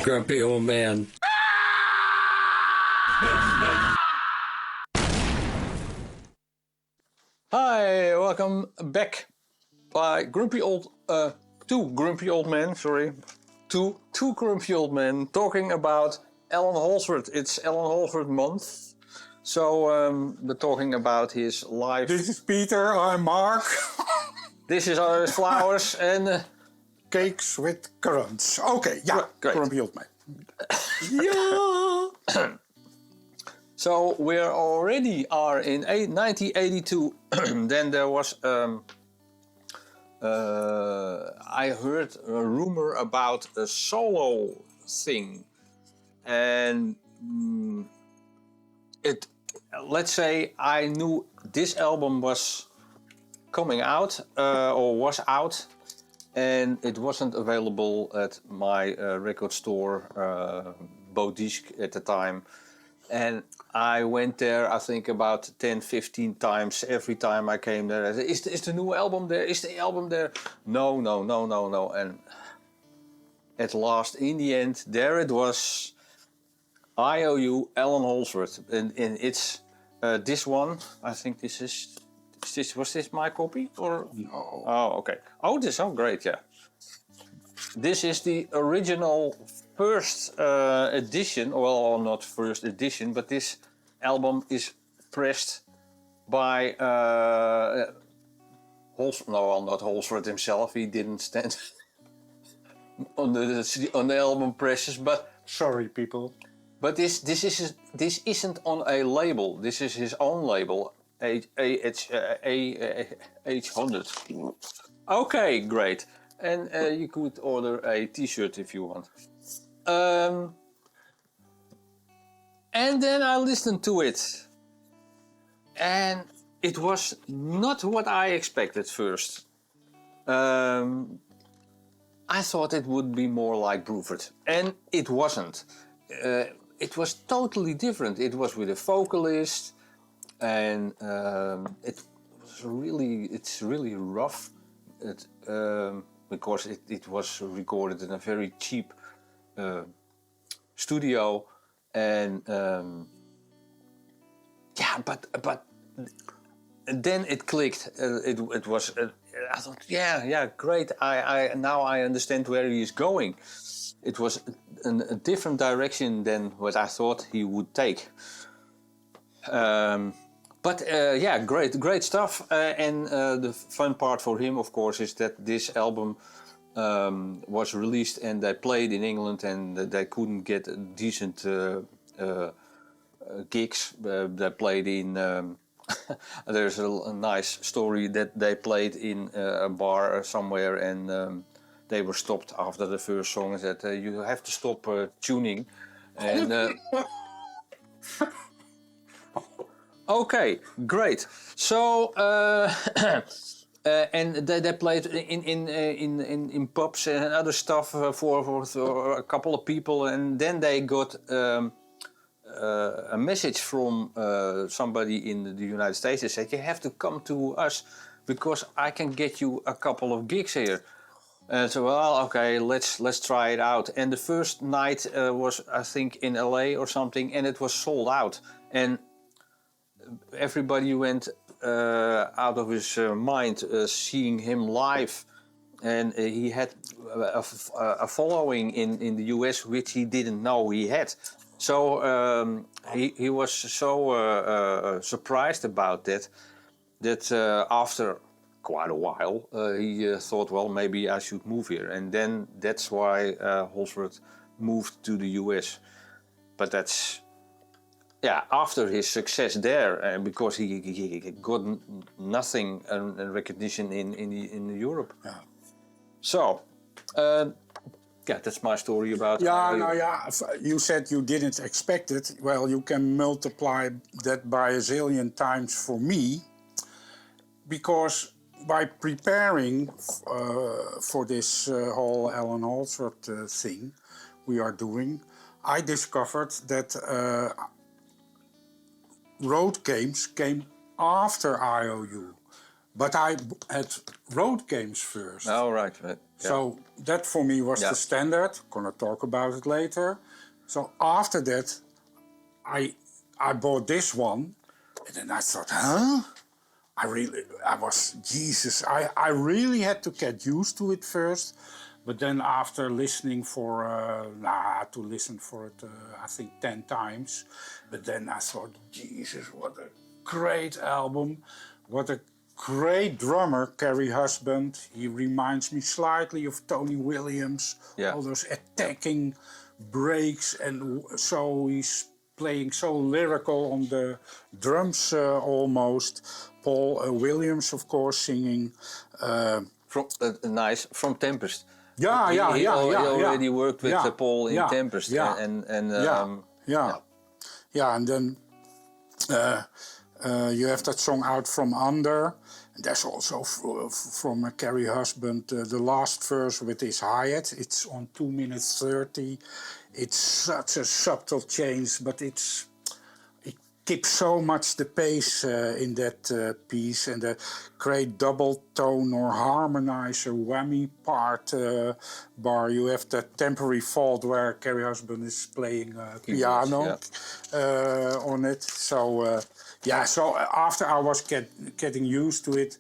Grumpy old man. Hi, welcome back by two grumpy old men, two grumpy old men talking about Allan Holdsworth. It's Allan Holdsworth month, so we're talking about his life. This is Peter, I'm Mark. This is our flowers and Cakes with currants. Okay, yeah, great. Grumpy old man. yeah. So we already are in 1982. Then there was I heard a rumor about a solo thing, and let's say I knew this album was coming out or was out, and it wasn't available at my record store, Bodisc at the time. And I went there, I think, about 10, 15 times. Every time I came there, I said, is the new album there? Is the album there? No. And at last, in the end, there it was. IOU, Allan Holdsworth. And it's this one. I think this is... Was this my copy? Or? No. Oh, okay. Oh, great, yeah. This is the original first edition, well, not first edition, but this album is pressed by not Holdsworth himself. He didn't stand on the album presses, but sorry, people. But this isn't on a label. This is his own label, H100. Okay, great. And you could order a T-shirt if you want. And then I listened to it. And it was not what I expected first. I thought it would be more like Bruford. And it wasn't. It was totally different. It was with a vocalist. And it's really rough. Because it was recorded in a very cheap studio, and but then it clicked. It was. I thought, yeah, great. I now I understand where he is going. It was a different direction than what I thought he would take. But yeah, great stuff. And the fun part for him, of course, is that this album was released and they played in England and they couldn't get decent gigs. They played in... there's a nice story that they played in a bar somewhere and they were stopped after the first song and said, you have to stop tuning. And... Okay, great. So and they played in pubs and other stuff for a couple of people, and then they got a message from somebody in the United States. They said, "You have to come to us because I can get you a couple of gigs here." So well, okay, let's try it out. And the first night was, I think, in LA or something, and it was sold out. And everybody went out of his mind seeing him live, and he had a following in the US which he didn't know he had. So he was so surprised about that after quite a while he thought, well, maybe I should move here, and then that's why Holdsworth moved to the US. But that's after his success there, because he got nothing recognition in Europe. Yeah. So, that's my story about. You said you didn't expect it. Well, you can multiply that by a zillion times for me, because by preparing for this whole Allan Holdsworth thing we are doing, I discovered that road games came after IOU. But I had road games first. Oh, right. Yeah. So that for me was the standard. Gonna talk about it later. So after that, I bought this one, and then I thought, huh? I really had to get used to it first. But then after listening for, I had to listen for it, I think 10 times. But then I thought, Jesus, what a great album. What a great drummer, Kerry Husband. He reminds me slightly of Tony Williams. Yeah. All those attacking breaks, and so he's playing so lyrical on the drums almost. Paul Williams, of course, singing. From nice from Tempest. He He already worked with Paul in Tempest. And then you have that song Out From Under. And there's also from Kerry Husband the last verse with his hi-hat. It's on 2 minutes 30. It's such a subtle change, but it keeps so much the pace in that piece, and the great double tone or harmonizer whammy part bar. You have that temporary fault where Kerry Husband is playing piano on it. So so after I was getting used to it,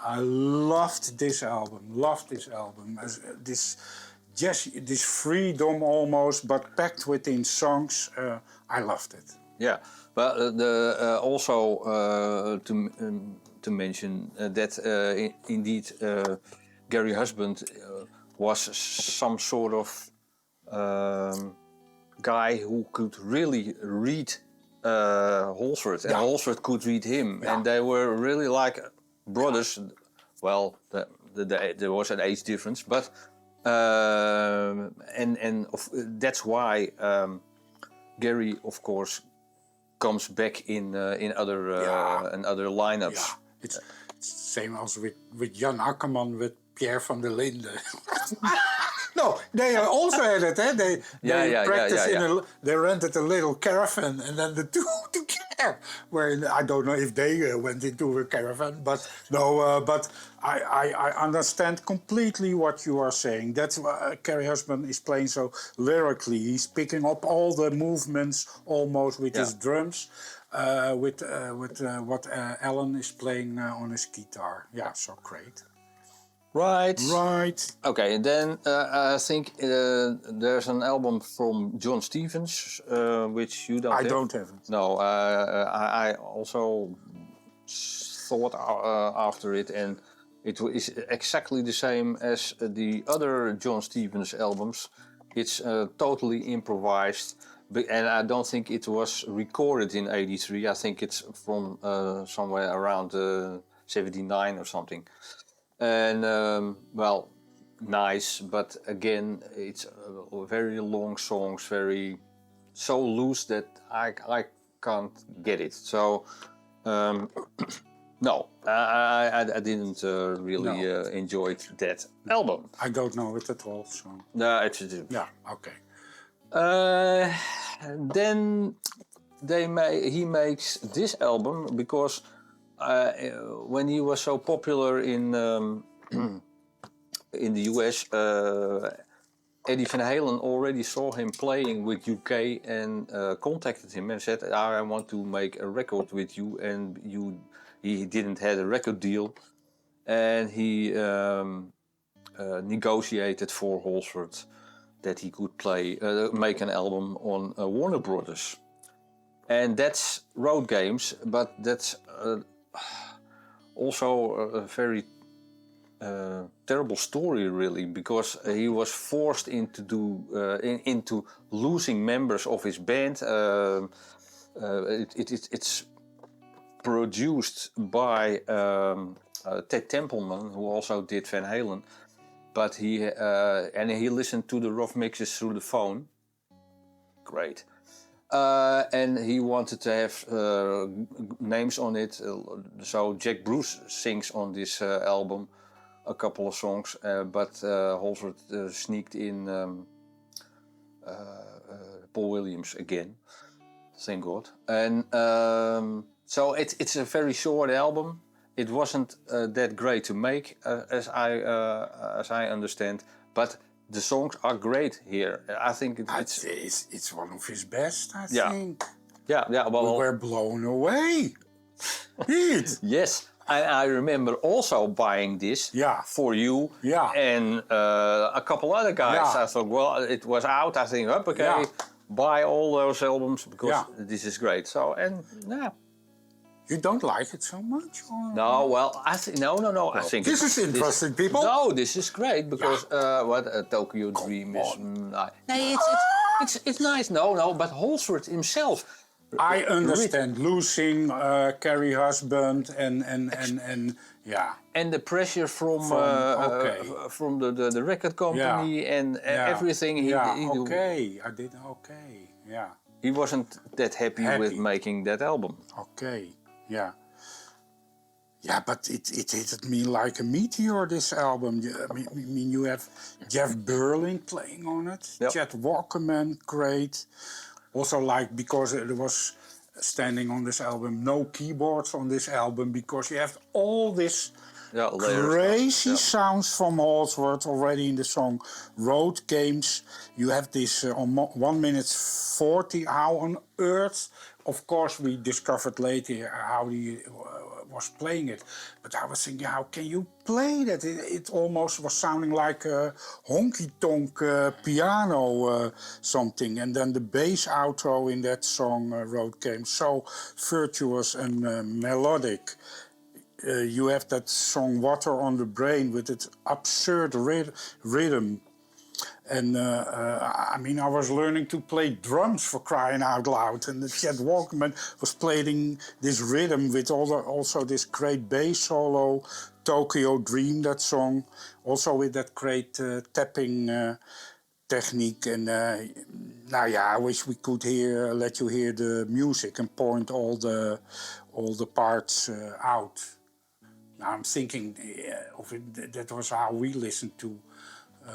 I loved this album. This freedom almost, but packed within songs. I loved it. Yeah, but also to mention that indeed Gary Husband was some sort of guy who could really read Holdsworth, and Holdsworth could read him, and they were really like brothers. Well, there was an age difference, but that's why Gary, of course, comes back in other lineups. Yeah, it's same as with Jan Akkerman with Pierre van der Linden. No, they also had it. They practiced they rented a little caravan, and then the two together. Where I don't know if they went into a caravan, but no. But I understand completely what you are saying. That's why Kerry Husband is playing so lyrically. He's picking up all the movements almost with his drums, with what Allan is playing on his guitar. Yeah, so great. Right. Okay, then I think there's an album from John Stevens, which you don't have. I don't have it. No, I also thought after it, and it is exactly the same as the other John Stevens albums. It's totally improvised, and I don't think it was recorded in '83. I think it's from somewhere around '79 or something. And well, nice, but again, it's very long songs, so loose that I can't get it. So no, I didn't really enjoy that album. I don't know it at all. So No, it's okay. Then he makes this album because. When he was so popular in the US, Eddie Van Halen already saw him playing with UK and contacted him and said, "I want to make a record with you," and he didn't have a record deal, and he negotiated for Holdsworth that he could make an album on Warner Brothers, and that's Road Games, but that's also a very terrible story, really, because he was forced into losing members of his band. It's produced by Ted Templeman, who also did Van Halen, but he listened to the rough mixes through the phone. Great. And he wanted to have names on it, so Jack Bruce sings on this album a couple of songs, but Holdsworth sneaked in Paul Williams again, thank God. And so it's a very short album, it wasn't that great to make, as I understand. But the songs are great here. I think It's one of his best, I Yeah. think. yeah. We Well, were blown away. Pete. yes. I remember also buying this Yeah. for you Yeah. and a couple other guys. Yeah. I thought, well, it was out. I think, okay, Yeah. buy all those albums because Yeah. this is great. So, and yeah. You don't like it so much? Or? No, well, I think no. I think This is interesting, people. No, this is great because what Tokyo Dream is. Nee, it's nice. No, but Holdsworth himself. I understand losing Carrie husband and yeah. And the pressure from the record company and everything he do. Okay, I did okay. Yeah. He wasn't that happy with making that album. Okay. Yeah. Yeah, but it hit me like a meteor, this album. I mean, you have Jeff Berlin playing on it. Yep. Chet Walkerman, great. Also, like, because it was standing on this album, no keyboards on this album, because you have all this crazy sounds from Holdsworth already in the song Road Games. You have this on 1 minute 40. How on earth? Of course, we discovered later how he was playing it. But I was thinking, how can you play that? It almost was sounding like a honky-tonk piano something. And then the bass outro in that song, Road Games, so virtuous and melodic. You have that song Water on the Brain with its absurd rhythm. And I mean, I was learning to play drums, for crying out loud. And the Chet Walkerman was playing this rhythm with also this great bass solo, Tokyo Dream, that song. Also with that great tapping technique. And now, yeah, I wish we could let you hear the music and point all the parts out. Now I'm thinking of it, that was how we listened to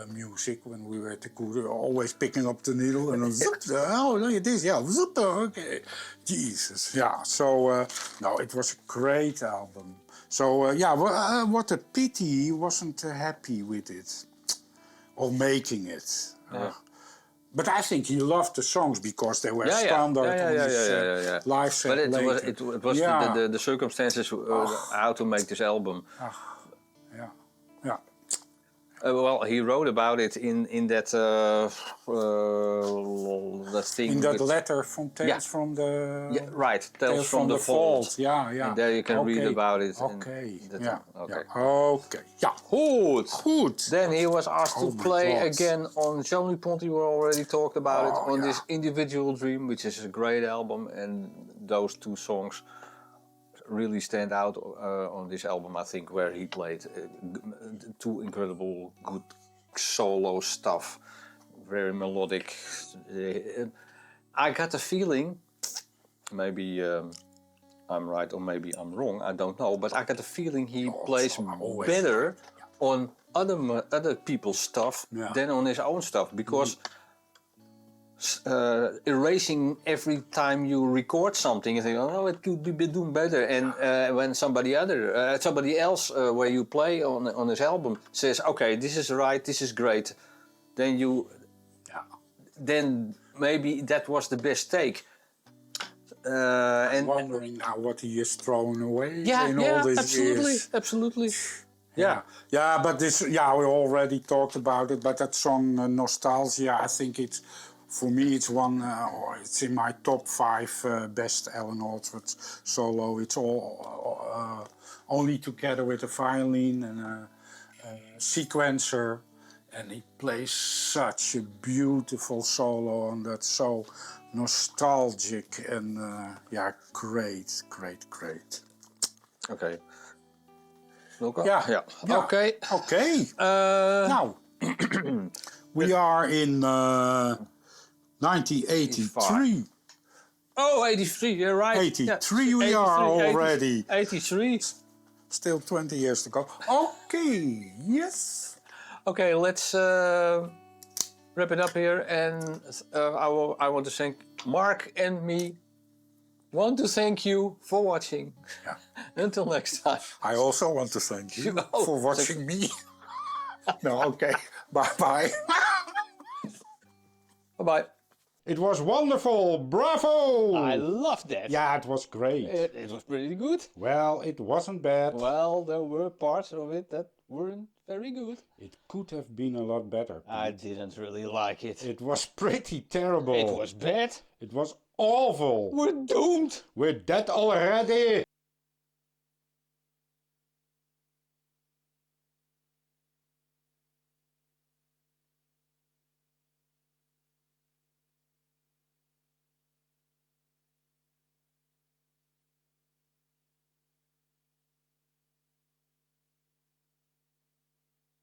music when we were at the Koer, always picking up the needle and zoop, oh, look at this, yeah, zoop, okay. Jesus, yeah. So, no, it was a great album. So, yeah, what a pity he wasn't happy with it, or making it. But I think he loved the songs because they were standard on his live set. But later. it was the circumstances how to make this album. Yeah. Well, he wrote about it in that thing. In that letter from Tales from the... Tales from the Vault. Yeah. And there you can read about it. Okay. Okay. Yeah. Good. Then he was asked to play again on Jean Ponty. We already talked about it on this Individual Dream, which is a great album, and those two songs really stand out on this album, I think, where he played two incredible good solo stuff, very melodic. I got the feeling, maybe I'm right or maybe I'm wrong, I don't know, but I got the feeling he plays better on other people's stuff than on his own stuff, because erasing every time you record something, you think, oh, it could be doing better. And when somebody else where you play on his album says, okay, this is right, this is great, then maybe that was the best take. I'm wondering now what he has thrown away in all these years. Absolutely. Yeah, but this, we already talked about it. But that song Nostalgia, I think it's, for me, it's it's in my top 5 best Allan Holdsworth solo. It's all only together with a violin and a sequencer, and he plays such a beautiful solo on that. So nostalgic and great. Okay. Yeah. Okay. Now we are in 1983. Oh, 83, you're right. 83 we are already. 83. Still 20 years to go. Okay, yes. Okay, let's wrap it up here. And I want to thank Mark and me want to thank you for watching. Yeah. Until next time. I also want to thank you Oh, for watching me. No, okay. Bye-bye. Bye-bye. It was wonderful. Bravo. I loved that. Yeah, it was great. It was pretty good. Well, it wasn't bad. Well, there were parts of it that weren't very good. It could have been a lot better. I didn't really like it. It was pretty terrible. It was bad. It was awful. We're doomed. We're dead already.